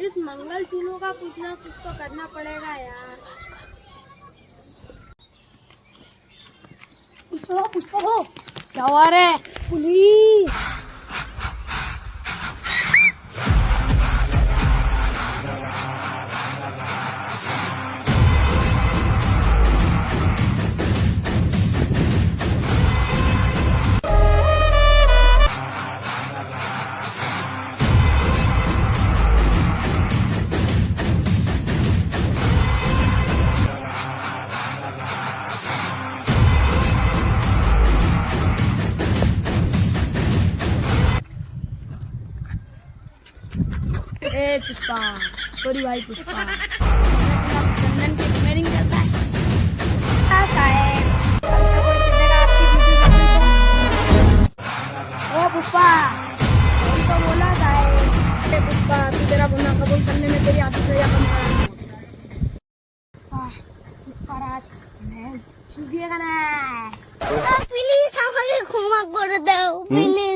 इस मंगल सूत्रों का कुछ ना कुछ तो करना पड़ेगा यार। पुष्पा हो, क्या हुआ रे? पुलिस। ए पुष्पा, सॉरी भाई पुष्पा, चंदन की इंजीनियरिंग करता है। कल से कोई पूछेगा आपकी ड्यूटी ओ पुष्पा, वही तो बोला साहेब। ए पुष्पा, तू तेरा गुनाह कबूल करने में तेरी आधी सजा कम करा। पुष्पा राज, मैं सुधिएगा ना। प्लीज আমাকে ক্ষমা করে দাও প্লিজ।